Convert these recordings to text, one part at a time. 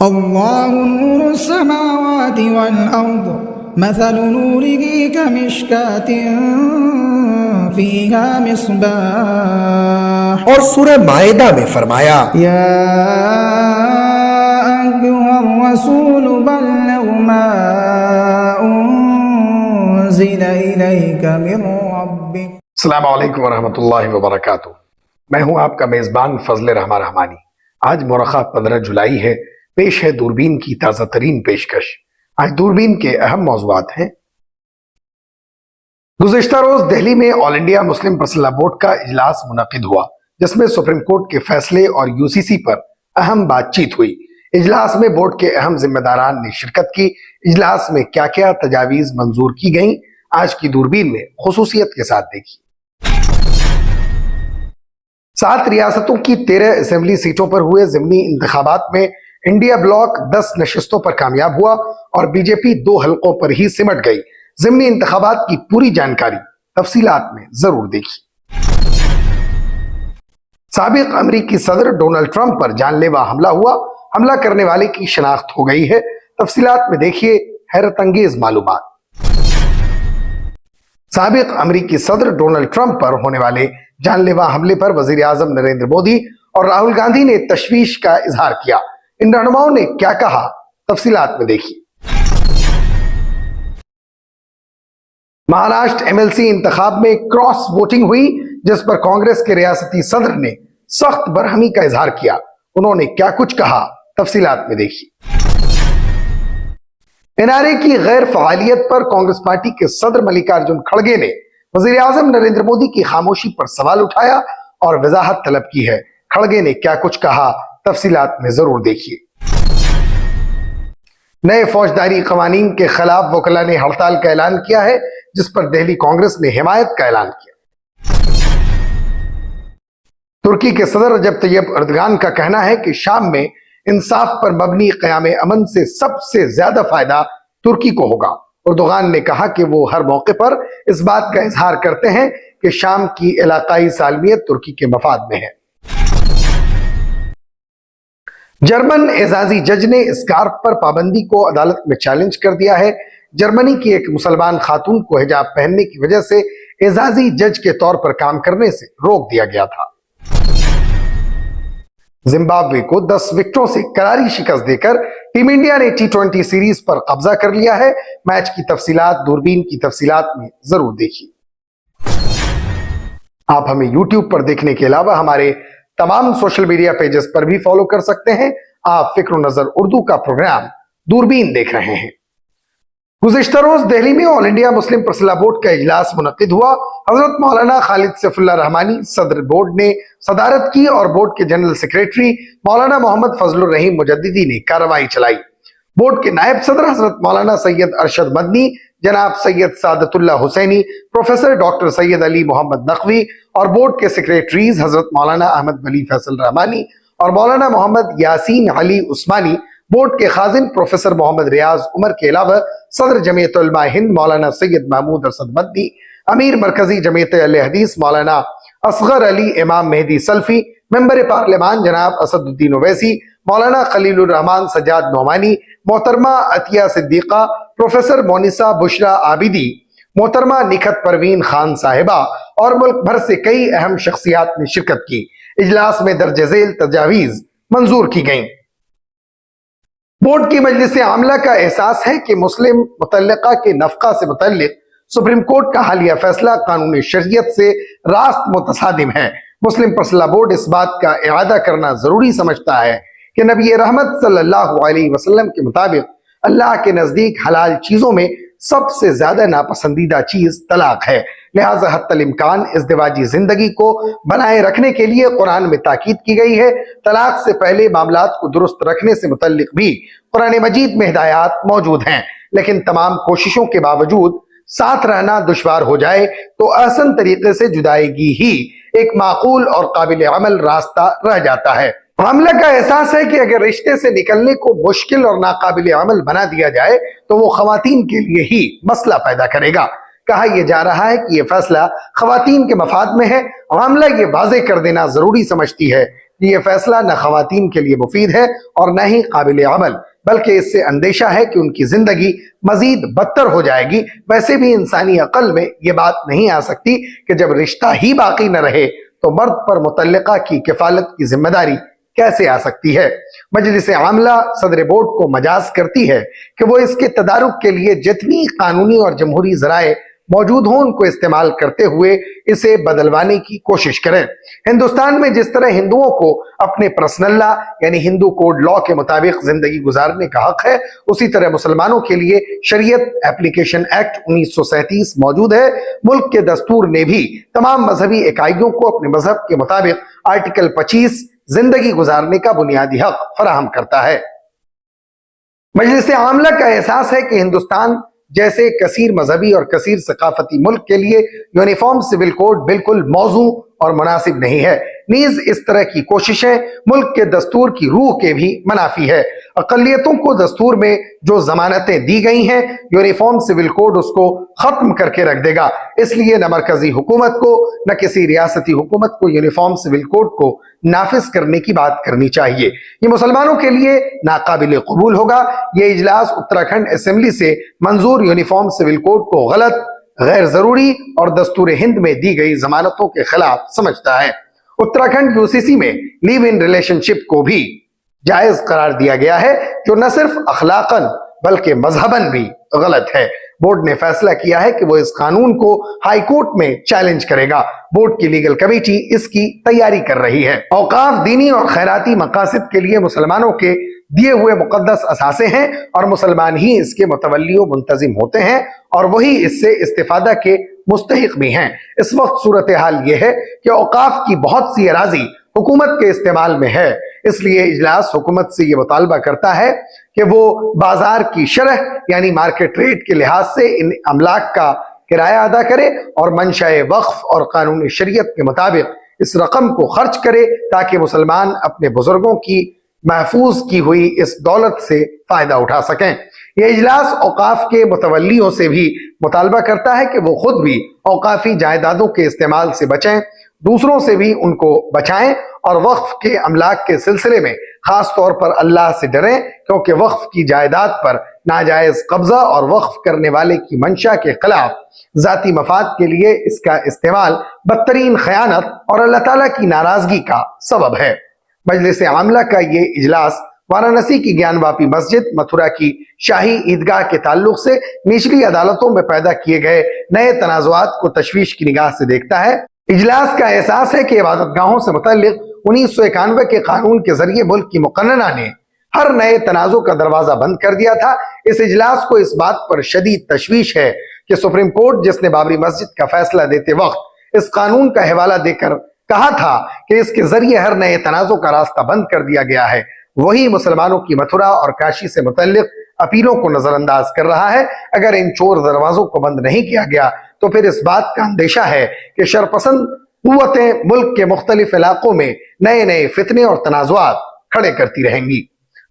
اللہ نور السماوات والارض مثل نوره كمشكاة فيها مصباح۔ اور سورہ مائدہ میں فرمایا یا ایھا الرسول بلغ ما انزل الیک من ربک۔ السلام علیکم ورحمۃ اللہ وبرکاتہ۔ میں ہوں آپ کا میزبان فضل رحمان رحمانی۔ آج مورخہ 15 جولائی ہے۔ پیش ہے دوربین کی تازہ ترین پیشکش۔ آج دوربین کے اہم موضوعات ہیں۔ گزشتہ روز دہلی میں آل انڈیا مسلم پرسنل لا بورڈ کا اجلاس منعقد ہوا، جس میں سپریم کورٹ کے فیصلے اور یو سی سی پر اہم بات چیت ہوئی۔ اجلاس میں بورڈ کے اہم ذمہ داران نے شرکت کی۔ اجلاس میں کیا کیا تجاویز منظور کی گئیں، آج کی دوربین میں خصوصیت کے ساتھ دیکھی۔ 7 ریاستوں کی 13 اسمبلی سیٹوں پر ہوئے ضمنی انتخابات میں انڈیا بلاک 10 نشستوں پر کامیاب ہوا اور بی جے پی 2 حلقوں پر ہی سمٹ گئی۔ ضمنی انتخابات کی پوری جانکاری تفصیلات میں ضرور دیکھیں۔ سابق امریکی صدر ڈونلڈ ٹرمپ پر جان لیوا حملہ ہوا۔ حملہ کرنے والے کی شناخت ہو گئی ہے۔ تفصیلات میں دیکھیے حیرت انگیز معلومات۔ سابق امریکی صدر ڈونلڈ ٹرمپ پر ہونے والے جان لیوا حملے پر وزیر اعظم نریندر مودی اور راہل گاندھی نے تشویش کا اظہار کیا۔ ان رہنماؤں نے کیا کہا، تفصیلات میں دیکھیے۔ مہاراشٹر ایم ایل سی انتخاب میں کراس ووٹنگ ہوئی، جس پر کانگریس کے ریاستی صدر نے سخت برہمی کا اظہار کیا۔ انہوں نے کیا کچھ کہا، تفصیلات میں دیکھیے۔ این آر اے کی غیر فعالیت پر کانگریس پارٹی کے صدر ملکارجن کھڑگے نے وزیر اعظم نریندر مودی کی خاموشی پر سوال اٹھایا اور وضاحت طلب کی ہے۔ کھڑگے نے کیا کچھ کہا، تفصیلات میں ضرور دیکھیے۔ نئے فوجداری قوانین کے خلاف وکلاء نے ہڑتال کا اعلان کیا ہے، جس پر دہلی کانگریس نے حمایت کا اعلان کیا۔ ترکی کے صدر رجب طیب اردگان کا کہنا ہے کہ شام میں انصاف پر مبنی قیام امن سے سب سے زیادہ فائدہ ترکی کو ہوگا۔ اردگان نے کہا کہ وہ ہر موقع پر اس بات کا اظہار کرتے ہیں کہ شام کی علاقائی سالمیت ترکی کے مفاد میں ہے۔ جرمن اعزازی جج نے اسکارف پر پابندی کو عدالت میں چیلنج کر دیا ہے۔ جرمنی کی ایک مسلمان خاتون کو حجاب پہننے کی وجہ سے اعزازی جج کے طور پر کام کرنے سے روک دیا گیا تھا۔ زمبابوے کو 10 وکٹوں سے کراری شکست دے کر ٹیم انڈیا نے T20 سیریز پر قبضہ کر لیا ہے۔ میچ کی تفصیلات دوربین کی تفصیلات میں ضرور دیکھیے۔ آپ ہمیں یوٹیوب پر دیکھنے کے علاوہ ہمارے تمام سوشل میڈیا پیجز پر بھی فالو کر سکتے ہیں۔ آپ فکر و نظر اردو کا پروگرام دوربین دیکھ رہے ہیں۔ گزشتہ روز دہلی میں آل انڈیا مسلم پرسنل لا بورڈ کا اجلاس منعقد ہوا۔ حضرت مولانا خالد سیف اللہ رحمانی صدر بورڈ نے صدارت کی اور بورڈ کے جنرل سیکریٹری مولانا محمد فضل الرحیم مجددی نے کارروائی چلائی۔ بورڈ کے نائب صدر حضرت مولانا سید ارشد مدنی، جناب سید سعادت اللہ حسینی، پروفیسر ڈاکٹر سید علی محمد نقوی اور بورڈ کے سیکریٹریز حضرت مولانا احمد ولی فیصل رحمانی اور مولانا محمد یاسین علی عثمانی، بورڈ کے خازن پروفیسر محمد ریاض عمر کے علاوہ صدر جمعیت علماء ہند مولانا سید محمود اسد مدنی، امیر مرکزی جمعیت اہل حدیث مولانا اصغر علی امام مہدی سلفی، ممبر پارلیمان جناب اسد الدین اویسی، مولانا خلیل الرحمان سجاد نعمانی، محترمہ عطیہ صدیقہ، پروفیسر مونسہ بشرا عابدی، محترمہ نکھت پروین خان صاحبہ اور ملک بھر سے کئی اہم شخصیات نے شرکت کی۔ اجلاس میں درج ذیل تجاویز منظور کی گئیں۔ بورڈ کی مجلس عاملہ کا احساس ہے کہ مسلم متعلقہ کے نفقہ سے متعلق سپریم کورٹ کا حالیہ فیصلہ قانون شریعت سے راست متصادم ہے۔ مسلم پرسنل لا بورڈ اس بات کا اعادہ کرنا ضروری سمجھتا ہے کہ نبی رحمت صلی اللہ علیہ وسلم کے مطابق اللہ کے نزدیک حلال چیزوں میں سب سے زیادہ ناپسندیدہ چیز طلاق ہے۔ لہٰذا حتی الامکان ازدواجی زندگی کو بنائے رکھنے کے لیے قرآن میں تاکید کی گئی ہے۔ طلاق سے پہلے معاملات کو درست رکھنے سے متعلق بھی قرآن مجید میں ہدایات موجود ہیں، لیکن تمام کوششوں کے باوجود ساتھ رہنا دشوار ہو جائے تو احسن طریقے سے جدائیگی ہی ایک معقول اور قابل عمل راستہ رہ جاتا ہے۔ معاملہ کا احساس ہے کہ اگر رشتے سے نکلنے کو مشکل اور ناقابل عمل بنا دیا جائے تو وہ خواتین کے لیے ہی مسئلہ پیدا کرے گا۔ کہا یہ جا رہا ہے کہ یہ فیصلہ خواتین کے مفاد میں ہے۔ معاملہ یہ واضح کر دینا ضروری سمجھتی ہے یہ فیصلہ نہ خواتین کے لیے مفید ہے اور نہ ہی قابل عمل، بلکہ اس سے اندیشہ ہے کہ ان کی زندگی مزید بدتر ہو جائے گی۔ ویسے بھی انسانی عقل میں یہ بات نہیں آ سکتی کہ جب رشتہ ہی باقی نہ رہے تو مرد پر متعلقہ کی کفالت کی ذمہ داری کیسے آ سکتی ہے۔ مجلس عاملہ صدر بورڈ کو مجاز کرتی ہے کہ وہ اس کے تدارک کے لیے جتنی قانونی اور جمہوری ذرائع موجود ہوں ان کو استعمال کرتے ہوئے اسے بدلوانے کی کوشش کریں۔ ہندوستان میں جس طرح ہندوؤں کو اپنے پرسنل لا یعنی ہندو کوڈ لا کے مطابق زندگی گزارنے کا حق ہے، اسی طرح مسلمانوں کے لیے شریعت ایپلیکیشن ایکٹ 1937 موجود ہے۔ ملک کے دستور نے بھی تمام مذہبی اکائیوں کو اپنے مذہب کے مطابق آرٹیکل 25 زندگی گزارنے کا بنیادی حق فراہم کرتا ہے۔ مجلس عاملہ کا احساس ہے کہ ہندوستان جیسے کثیر مذہبی اور کثیر ثقافتی ملک کے لیے یونیفارم سول کوڈ بالکل موزوں اور مناسب نہیں ہے، نیز اس طرح کی کوششیں ملک کے دستور کی روح کے بھی منافی ہے۔ اقلیتوں کو دستور میں جو ضمانتیں دی گئی ہیں، یونیفارم سول کوڈ اس کو ختم کر کے رکھ دے گا۔ اس لیے نہ مرکزی حکومت کو نہ کسی ریاستی حکومت کو یونیفارم سول کوڈ کو نافذ کرنے کی بات کرنی چاہیے۔ یہ مسلمانوں کے لیے ناقابل قبول ہوگا۔ یہ اجلاس اتراکھنڈ اسمبلی سے منظور یونیفارم سول کوڈ کو غلط، غیر ضروری اور دستور ہند میں دی گئی ضمانتوں کے خلاف سمجھتا ہے۔ اتراکھنڈ UCC میں لیو ان ریلیشن شپ کو بھی جائز قرار دیا گیا ہے، جو نہ صرف اخلاقاً بلکہ مذہباً بھی غلط ہے۔ بورڈ نے فیصلہ کیا ہے کہ وہ اس قانون کو ہائی کورٹ میں چیلنج کرے گا۔ بورڈ کی لیگل کمیٹی اس کی تیاری کر رہی ہے۔ اوقاف دینی اور خیراتی مقاصد کے لیے مسلمانوں کے دیے ہوئے مقدس اثاثے ہیں اور مسلمان ہی اس کے متولی و منتظم ہوتے ہیں اور وہی اس سے استفادہ کے مستحق بھی ہیں۔ اس وقت صورتحال یہ ہے کہ اوقاف کی بہت سی اراضی حکومت کے استعمال میں ہے، اس لیے اجلاس حکومت سے یہ مطالبہ کرتا ہے کہ وہ بازار کی شرح یعنی مارکیٹ ریٹ کے لحاظ سے ان املاک کا کرایہ ادا کرے اور منشاء وقف اور قانون شریعت کے مطابق اس رقم کو خرچ کرے تاکہ مسلمان اپنے بزرگوں کی محفوظ کی ہوئی اس دولت سے فائدہ اٹھا سکیں۔ یہ اجلاس اوقاف کے متولیوں سے بھی مطالبہ کرتا ہے کہ وہ خود بھی اوقافی جائیدادوں کے استعمال سے بچیں، دوسروں سے بھی ان کو بچائیں اور وقف کے املاک کے سلسلے میں خاص طور پر اللہ سے ڈریں، کیونکہ وقف کی جائیداد پر ناجائز قبضہ اور وقف کرنے والے کی منشا کے خلاف ذاتی مفاد کے لیے اس کا استعمال بدترین خیانت اور اللہ تعالیٰ کی ناراضگی کا سبب ہے۔ مجلس عاملہ کا یہ اجلاس وارانسی کی گیان واپی مسجد، متھرا کی شاہی عیدگاہ کے تعلق سے نچلی عدالتوں میں پیدا کیے گئے نئے تنازعات کو تشویش کی نگاہ سے دیکھتا ہے۔ اجلاس کا احساس ہے کہ عبادت گاہوں سے متعلق 1991 کے قانون کے ذریعے ملک کی مقننہ نے ہر نئے تنازع کا دروازہ بند کر دیا تھا۔ اس اجلاس کو اس بات پر شدید تشویش ہے کہ سپریم کورٹ جس نے بابری مسجد کا فیصلہ دیتے وقت اس قانون کا حوالہ دے کر کہا تھا کہ اس کے ذریعے ہر نئے تنازع کا راستہ بند کر دیا گیا ہے، وہی مسلمانوں کی متھرا اور کاشی سے متعلق اپیلوں کو نظر انداز کر رہا ہے۔ اگر ان چور دروازوں کو بند نہیں کیا گیا تو پھر اس بات کا اندیشہ ہے کہ شرپسند قوتیں ملک کے مختلف علاقوں میں نئے نئے فتنے اور تنازعات کھڑے کرتی رہیں گی۔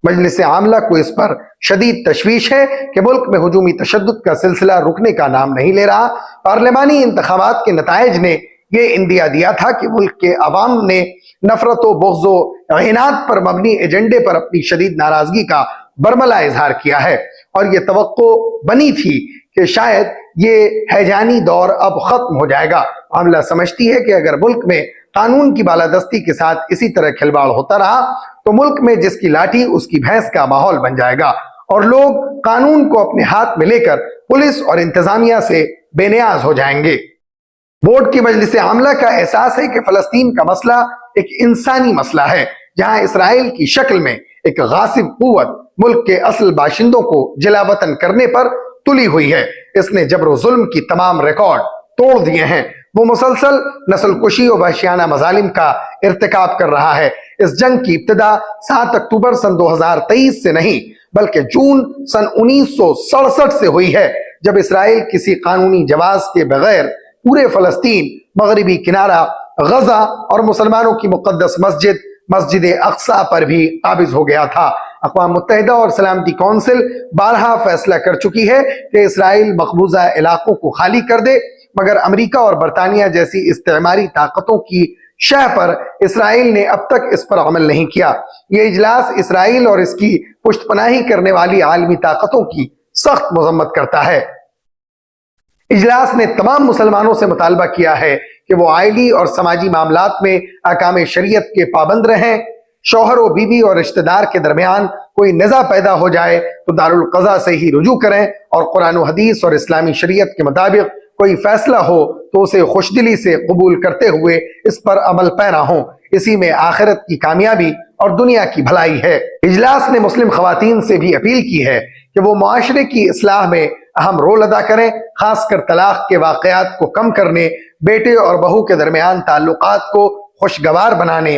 مجلس عاملہ کو اس پر شدید تشویش ہے کہ ملک میں ہجومی تشدد کا سلسلہ رکنے کا نام نہیں لے رہا۔ پارلیمانی انتخابات کے نتائج نے یہ اندیا دیا تھا کہ ملک کے عوام نے نفرت و بغض و عناد پر مبنی ایجنڈے پر اپنی شدید ناراضگی کا برملا اظہار کیا ہے، اور یہ توقع بنی تھی کہ شاید یہ ہیجانی دور اب ختم ہو جائے گا۔ عاملہ سمجھتی ہے کہ اگر ملک میں قانون کی بالادستی کے ساتھ اسی طرح کھلواڑ ہوتا رہا تو ملک میں جس کی لاٹھی اس کی بھینس کا ماحول بن جائے گا اور لوگ قانون کو اپنے ہاتھ میں لے کر پولیس اور انتظامیہ سے بے نیاز ہو جائیں گے۔ بورڈ کی مجلس عاملہ کا احساس ہے کہ فلسطین کا مسئلہ ایک انسانی مسئلہ ہے، جہاں اسرائیل کی شکل میں ایک غاصب قوت ملک کے اصل باشندوں کو جلا وطن کرنے پر تلی ہوئی ہے۔ اس نے جبر و ظلم کی تمام ریکارڈ توڑ دیے ہیں۔ وہ مسلسل نسل کشی و وحشیانہ مظالم کا ارتکاب کر رہا ہے۔ اس جنگ کی ابتدا 7 اکتوبر سن 2023 سے نہیں بلکہ جون سن 1967 سے ہوئی ہے، جب اسرائیل کسی قانونی جواز کے بغیر پورے فلسطین، مغربی کنارہ، غزہ اور مسلمانوں کی مقدس مسجد اقصی پر بھی قابض ہو گیا تھا۔ اقوام متحدہ اور سلامتی کونسل بارہا فیصلہ کر چکی ہے کہ اسرائیل مقبوضہ علاقوں کو خالی کر دے، مگر امریکہ اور برطانیہ جیسی استعماری طاقتوں کی شہ پر اسرائیل نے اب تک اس پر عمل نہیں کیا۔ یہ اجلاس اسرائیل اور اس کی پشت پناہی کرنے والی عالمی طاقتوں کی سخت مذمت کرتا ہے۔ اجلاس نے تمام مسلمانوں سے مطالبہ کیا ہے کہ وہ آئلی اور سماجی معاملات میں احکام شریعت کے پابند رہیں۔ شوہر و بیوی اور رشتہ دار کے درمیان کوئی نزاع پیدا ہو جائے تو دارالقضاء سے ہی رجوع کریں، اور قرآن و حدیث اور اسلامی شریعت کے مطابق کوئی فیصلہ ہو تو اسے خوشدلی سے قبول کرتے ہوئے اس پر عمل پیرا ہوں۔ اسی میں آخرت کی کامیابی اور دنیا کی بھلائی ہے۔ اجلاس نے مسلم خواتین سے بھی اپیل کی ہے کہ وہ معاشرے کی اصلاح میں اہم رول ادا کریں، خاص کر طلاق کے واقعات کو کم کرنے، بیٹے اور بہو کے درمیان تعلقات کو خوشگوار بنانے،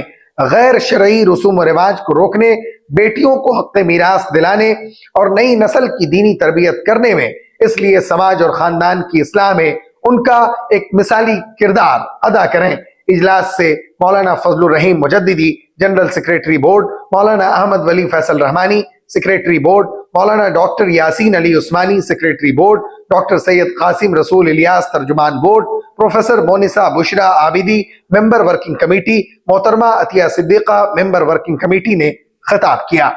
غیر شرعی رسوم و رواج کو روکنے، بیٹیوں کو حق میراث دلانے اور نئی نسل کی دینی تربیت کرنے میں، اس لیے سماج اور خاندان کی اصلاح میں ان کا ایک مثالی کردار ادا کریں۔ اجلاس سے مولانا فضل الرحیم مجددی جنرل سیکریٹری بورڈ، مولانا احمد ولی فیصل رحمانی سیکریٹری بورڈ، مولانا ڈاکٹر یاسین علی عثمانی سیکریٹری بورڈ، ڈاکٹر سید قاسم رسول الیاس ترجمان بورڈ، پروفیسر مونسا بشرا عابدی ممبر ورکنگ کمیٹی، محترمہ عطیہ صدیقہ ممبر ورکنگ کمیٹی نے خطاب کیا۔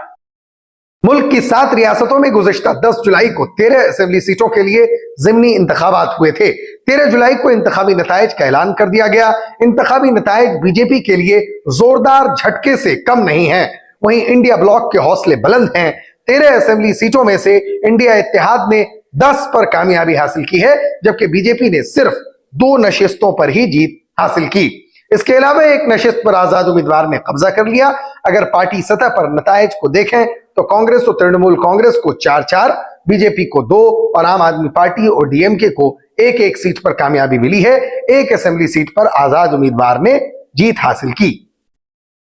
ملک کی 7 ریاستوں میں گزشتہ 10 جولائی کو 13 اسمبلی سیٹوں کے لیے ضمنی انتخابات ہوئے تھے۔ 13 جولائی کو انتخابی نتائج کا اعلان کر دیا گیا۔ انتخابی نتائج بی جے پی کے لیے زوردار جھٹکے سے کم نہیں ہیں۔ وہیں انڈیا بلاک کے حوصلے بلند ہیں۔ 13 اسمبلی سیٹوں میں سے انڈیا اتحاد نے 10 پر کامیابی حاصل کی ہے، جبکہ بی جے پی نے صرف 2 نشستوں پر ہی جیت حاصل کی۔ اس کے علاوہ ایک نشست پر آزاد امیدوار نے قبضہ کر لیا۔ اگر پارٹی سطح پر نتائج کو دیکھیں تو کانگریس و ترنمول کانگریس کو 4-4، بی جے پی کو 2 اور عام آدمی پارٹی اور ڈی ایم کے کو 1-1 سیٹ پر کامیابی ملی ہے۔ ایک اسمبلی سیٹ پر آزاد امیدوار نے جیت حاصل کی۔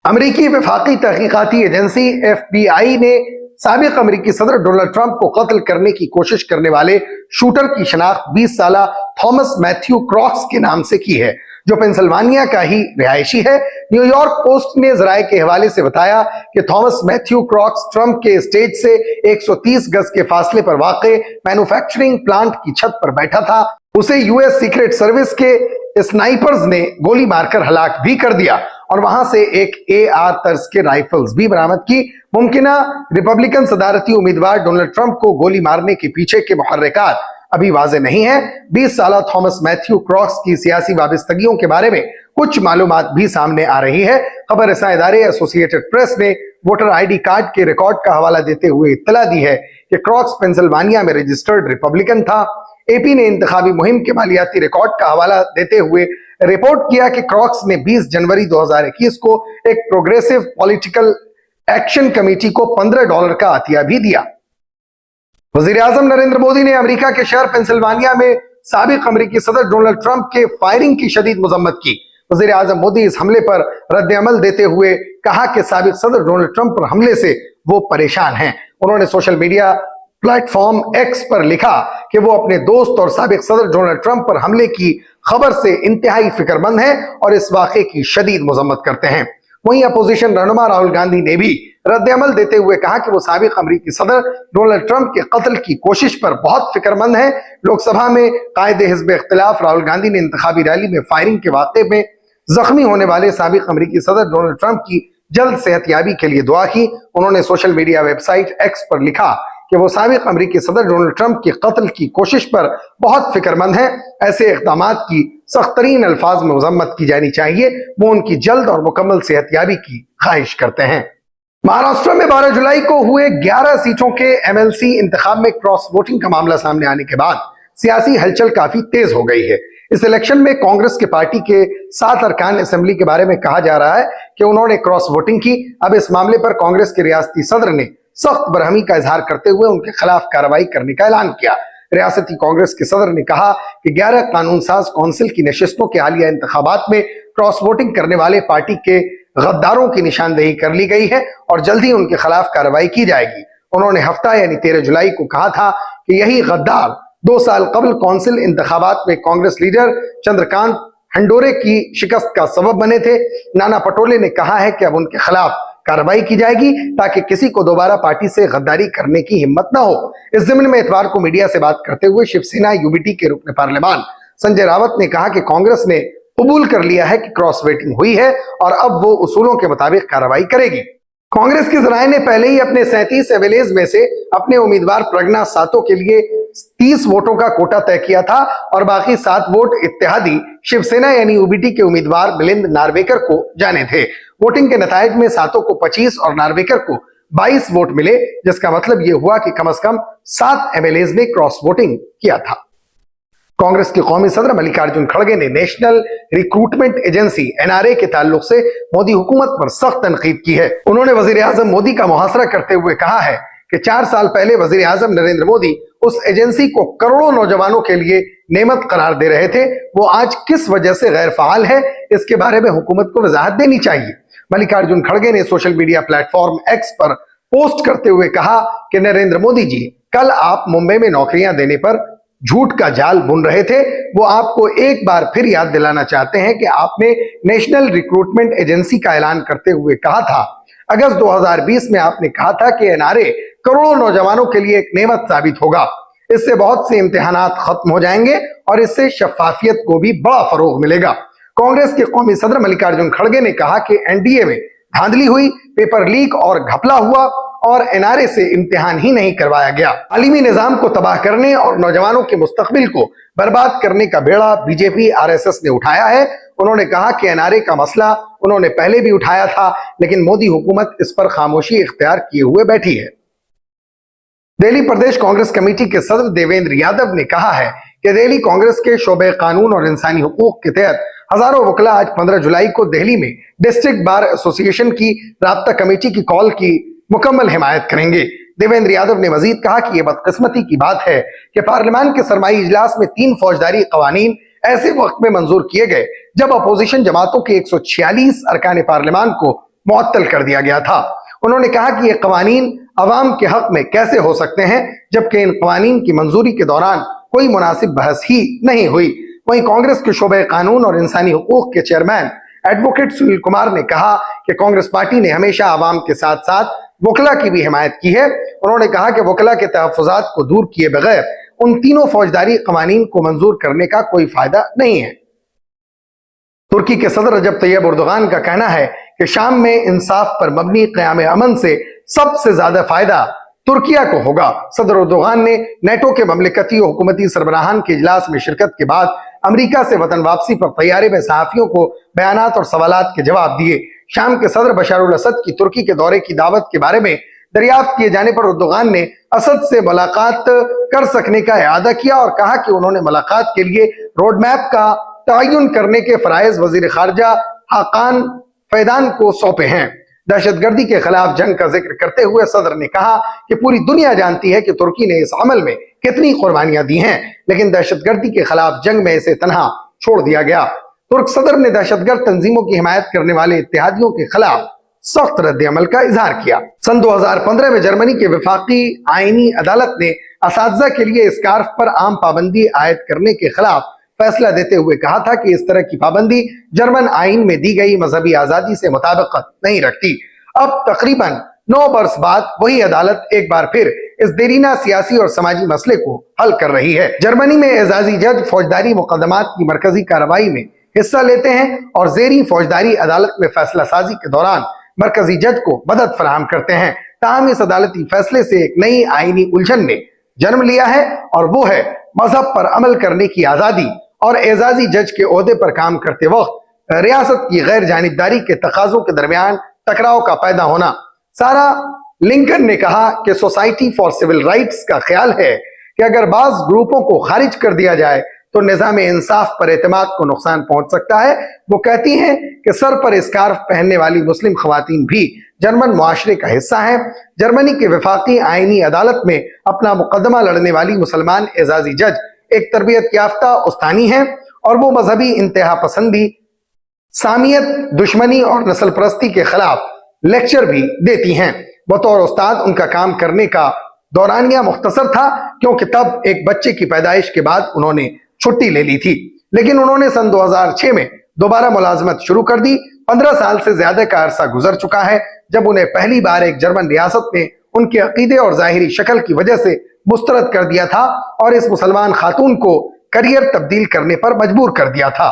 امریکی وفاقی تحقیقاتی ایجنسی ایف بی آئی نے سابق امریکی صدر ڈونلڈ ٹرمپ کو قتل کرنے کی کوشش کرنے والے شوٹر کی شناخت 20 سالہ تھامس میتھیو کراکس کے نام سے کی ہے، جو پینسلوانیا کا ہی رہائشی ہے۔ نیو یارک پوسٹ نے ذرائع کے حوالے سے بتایا کہ تھامس میتھیو کراکس ٹرمپ کے اسٹیج سے 130 گز کے فاصلے پر واقع مینوفیکچرنگ پلانٹ کی چھت پر بیٹھا تھا۔ اسے یو ایس سیکرٹ سروس کے اسنائپرز نے گولی مار کر ہلاک بھی کر دیا، اور وہاں سے ایک AR طرز کے رائفلز بھی برآمد کی۔ ممکنہ ریپبلکن صدارتی امیدوار ڈونلڈ ٹرمپ کو گولی مارنے کے پیچھے کے محرکات ابھی واضح نہیں ہیں۔ 20 سالہ تھامس میتھیو کراکس کی سیاسی وابستگیوں کے بارے میں کچھ معلومات بھی سامنے آ رہی ہے۔ خبر رساں ادارے ایسوسییٹڈ پریس نے ووٹر آئی ڈی کارڈ کے ریکارڈ کا حوالہ دیتے ہوئے اطلاع دی ہے کہ کراکس پینسلوانیا میں رجسٹرڈ ریپبلکن تھا۔ اے پی نے انتخابی مہم کے مالیاتی ریکارڈ کا حوالہ دیتے ہوئے رپورٹ کیا کہ کراکس نے 20 جنوری 2021 کو ایک پروگریسو پولیٹیکل ایکشن کمیٹی کو $15 کا عطیہ بھی دیا۔ وزیر اعظم نریندر مودی نے امریکہ کے شہر پینسلوانیا میں سابق امریکی صدر ڈونلڈ ٹرمپ کے فائرنگ کی شدید مذمت کی۔ وزیر اعظم مودی اس حملے پر رد عمل دیتے ہوئے کہا کہ سابق صدر ڈونلڈ ٹرمپ پر حملے سے وہ پریشان ہیں۔ انہوں نے social media platform X پر لکھا کہ وہ اپنے دوست اور سابق صدر ڈونلڈ ٹرمپ پر حملے کی خبر سے انتہائی فکر مند ہیں اور اس واقعے کی شدید مذمت کرتے ہیں۔ وہیں اپوزیشن رہنما راہل گاندھی نے بھی رد عمل دیتے ہوئے کہا کہ وہ سابق امریکی صدر ڈونلڈ ٹرمپ کے قتل کی کوشش پر بہت فکر مند ہیں۔ لوک سبھا میں قائد حزب اختلاف راہل گاندھی نے انتخابی ریلی میں فائرنگ کے واقعے میں زخمی ہونے والے سابق امریکی صدر ڈونلڈ ٹرمپ کی جلد صحت یابی کے لیے دعا کی۔ انہوں نے social media website X پر لکھا کہ وہ سابق امریکی صدر ڈونلڈ ٹرمپ کے قتل کی کوشش پر بہت فکر مند ہیں۔ ایسے اقدامات کی سخت ترین الفاظ میں مذمت کی جانی چاہیے۔ وہ ان کی جلد اور مکمل صحت یابی کی خواہش کرتے ہیں۔ مہاراشٹر میں 12 جولائی کو ہوئے 11 سیٹوں کے MLC انتخاب میں کراس ووٹنگ کا معاملہ سامنے آنے کے بعد سیاسی ہلچل کافی تیز ہو گئی ہے۔ اس الیکشن میں کانگریس کے پارٹی کے 7 ارکان اسمبلی کے بارے میں کہا جا رہا ہے کہ انہوں نے کراس ووٹنگ کی۔ اب اس معاملے پر کانگریس کے ریاستی صدر نے سخت برہمی کا اظہار کرتے ہوئے ان کے خلاف کارروائی کرنے کا اعلان کیا۔ ریاستی کانگریس کے صدر نے کہا کہ 11 قانون ساز کونسل کی نشستوں کے حالیہ انتخابات میں کراس ووٹنگ کرنے والے پارٹی کے غداروں کی نشاندہی کر لی گئی ہے اور جلد ہی ان کے خلاف کارروائی کی جائے گی۔ انہوں نے ہفتہ یعنی 13 جولائی کو کہا تھا کہ یہی غدار 2 سال قبل کونسل انتخابات میں کانگریس لیڈر چندرکانت ہنڈورے کی شکست کا سبب بنے تھے۔ نانا پٹولے نے کہا ہے کہ اب ان کے خلاف کارروائی کی جائے گی تاکہ کسی کو دوبارہ پارٹی سے غداری کرنے کی ہمت نہ ہو۔ اس ضمن میں اتوار کو میڈیا سے بات کرتے ہوئے شیو سینا UBT کے رکن پارلیمان سنجے راوت نے کہا کہ کانگریس نے قبول کر لیا ہے کہ کراس ویٹنگ ہوئی ہے اور اب وہ اصولوں کے مطابق کارروائی کرے گی۔ کانگریس کے ذرائع نے پہلے ہی اپنے 37 ایویلیز میں سے اپنے امیدوار پرگنا ساتو کے لیے 30 ووٹوں کا کوٹا طے کیا تھا اور باقی 7 ووٹ اتحادی شیو سینا یعنی اوبیٹی کے امیدوار ملند نارویکر کو جانے تھے۔ ووٹنگ کے نتائج میں ساتو کو 25 اور نارویکر کو 22 ووٹ ملے، جس کا مطلب یہ ہوا کہ کم از کم 7 ایویلیز نے کراس ووٹنگ کیا تھا۔ کانگریس کے قومی صدر ملکارجن کھڑگے نے نیشنل ریکروٹمنٹ ایجنسی NRA کے تعلق سے مودی حکومت پر سخت تنقید کی ہے۔ انہوں نے وزیر اعظم مودی کا محاصرہ کرتے ہوئے کہا ہے کہ 4 سال پہلے وزیر اعظم نریندر مودی اس ایجنسی کو کروڑوں نوجوانوں کے لیے نعمت قرار دے رہے تھے، وہ آج کس وجہ سے غیر فعال ہے، اس کے بارے میں حکومت کو وضاحت دینی چاہیے۔ ملکارجن کھڑگے نے social media platform X پر پوسٹ کرتے ہوئے کہا کہ نریندر مودی جی، کل آپ ممبئی میں نوکریاں دینے پر جھوٹ کا جال بن رہے تھے، وہ آپ کو ایک بار پھر یاد دلانا چاہتے ہیں کہ آپ نے نیشنل ریکروٹمنٹ ایجنسی کا اعلان کرتے ہوئے کہا تھا، اگست 2020 میں آپ نے کہا تھا کہ NRA کروڑوں نوجوانوں کے لیے ایک نعمت ثابت ہوگا، اس سے بہت سے امتحانات ختم ہو جائیں گے اور اس سے شفافیت کو بھی بڑا فروغ ملے گا۔ کانگریس کے قومی صدر ملکارجن کھڑگے نے کہا کہ NDA میں دھاندلی ہوئی، پیپر لیک اور گھپلا ہوا اور NRA سے امتحان ہی نہیں کروایا گیا۔ عالمی نظام کو تباہ کرنے اور نوجوانوں کے مستقبل کو برباد کرنے کا بیڑا BJP RSS نے اٹھایا ہے۔ انہوں نے کہا کہ NRA کا مسئلہ انہوں نے پہلے بھی اٹھایا تھا، لیکن مودی حکومت اس پر خاموشی اختیار کیے ہوئے بیٹھی ہے۔ دہلی پردیش کانگریس کمیٹی کے صدر دیویندر یادو نے کہا ہے کہ دہلی کانگریس کے شعبہ قانون اور انسانی حقوق کے تحت ہزاروں وکلا آج 15 جولائی کو دہلی میں ڈسٹرکٹ بار ایسوسی ایشن کی رابطہ کمیٹی کی کال کی مکمل حمایت کریں گے۔ دیویندر یادو نے مزید کہا کہ یہ بدقسمتی کی بات ہے کہ پارلیمان کے سرمائی اجلاس میں 3 فوجداری قوانین ایسے وقت میں منظور کیے گئے جب اپوزیشن جماعتوں کے 146 ارکان پارلیمان کو معطل کر دیا گیا تھا۔ انہوں نے کہا کہ یہ قوانین عوام کے حق میں کیسے ہو سکتے ہیں جبکہ ان قوانین کی منظوری کے دوران کوئی مناسب بحث ہی نہیں ہوئی۔ وہیں کانگریس کے شعبہ قانون اور انسانی حقوق کے چیئرمین ایڈوکیٹ سنیل کمار نے کہا کہ کانگریس پارٹی نے ہمیشہ عوام کے ساتھ ساتھ وکلا کی بھی حمایت کی ہے۔ انہوں نے کہا کہ وکلا کے تحفظات کو دور کیے بغیر ان تینوں فوجداری قوانین کو منظور کرنے کا کوئی فائدہ نہیں ہے۔ ترکی کے صدر رجب طیب اردوغان کا کہنا ہے کہ شام میں انصاف پر مبنی قیام امن سے سب سے زیادہ فائدہ ترکیہ کو ہوگا۔ صدر اردوغان نے نیٹو کے مملکتی و حکومتی سربراہان کے اجلاس میں شرکت کے بعد امریکہ سے وطن واپسی پر طیارے میں صحافیوں کو بیانات اور سوالات کے جواب دیے۔ شام کے صدر بشار الاسد کی ترکی کے دورے کی دعوت کے بارے میں دریافت کیے جانے پر اردوغان نے اسد سے ملاقات کر سکنے کا اعادہ کیا اور کہا کہ انہوں نے ملاقات کے لیے روڈ میپ کا تعین کرنے کے فرائض وزیر خارجہ حاقان فیدان کو سونپے ہیں۔ دہشت گردی کے خلاف جنگ کا ذکر کرتے ہوئے صدر نے کہا کہ پوری دنیا جانتی ہے کہ ترکی نے اس عمل میں کتنی قربانیاں دی ہیں، لیکن دہشت گردی کے خلاف جنگ میں اسے تنہا چھوڑ دیا گیا۔ ترک صدر نے دہشت گرد تنظیموں کی حمایت کرنے والے اتحادیوں کے خلاف سخت رد عمل کا اظہار کیا۔ سن 2015 میں جرمنی کے وفاقی آئینی عدالت نے اساتذہ کے لیے اسکارف پر عام پابندی عائد کرنے کے خلاف فیصلہ دیتے ہوئے کہا تھا کہ اس طرح کی پابندی جرمن آئین میں دی گئی مذہبی آزادی سے مطابقت نہیں رکھتی۔ اب تقریباً 9 برس بعد وہی عدالت ایک بار پھر اس دیرینہ سیاسی اور سماجی مسئلے کو حل کر رہی ہے۔ جرمنی میں اعزازی جج فوجداری مقدمات کی مرکزی کارروائی میں حصہ لیتے ہیں اور زیریں فوجداری عدالت میں فیصلہ سازی کے دوران مرکزی جج کو مدد فراہم کرتے ہیں۔ تاہم اس عدالتی فیصلے سے ایک نئی آئینی الجھن نے جنم لیا ہے اور وہ ہے مذہب پر عمل کرنے کی آزادی اور اعزازی جج کے عہدے پر کام کرتے وقت ریاست کی غیر جانبداری کے تقاضوں کے درمیان ٹکراؤ کا پیدا ہونا۔ سارا لنکن نے کہا کہ سوسائٹی فار سول رائٹس کا خیال ہے کہ اگر بعض گروپوں کو خارج کر دیا جائے تو نظام انصاف پر اعتماد کو نقصان پہنچ سکتا ہے۔ وہ کہتی ہیں کہ سر پر اسکارف پہننے والی مسلم خواتین بھی جرمن معاشرے کا حصہ ہیں۔ جرمنی کے وفاقی آئینی عدالت میں اپنا مقدمہ لڑنے والی مسلمان اعزازی جج ایک تربیت یافتہ استانی ہیں اور وہ مذہبی انتہا پسندی، سامیت، دشمنی اور نسل پرستی کے خلاف لیکچر بھی دیتی ہیں۔ بطور استاد ان کا کام کرنے کا دورانیہ مختصر تھا کیونکہ تب ایک بچے کی پیدائش کے بعد انہوں نے چھٹی لے لی تھی، لیکن انہوں نے سن 2006 میں دوبارہ ملازمت شروع کر دی۔ 15 سال سے زیادہ کا عرصہ گزر چکا ہے جب انہیں پہلی بار ایک جرمن ریاست میں ان کے عقیدے اور ظاہری شکل کی وجہ سے مسترد کر دیا تھا اور اس مسلمان خاتون کو کریئر تبدیل کرنے پر مجبور کر دیا تھا۔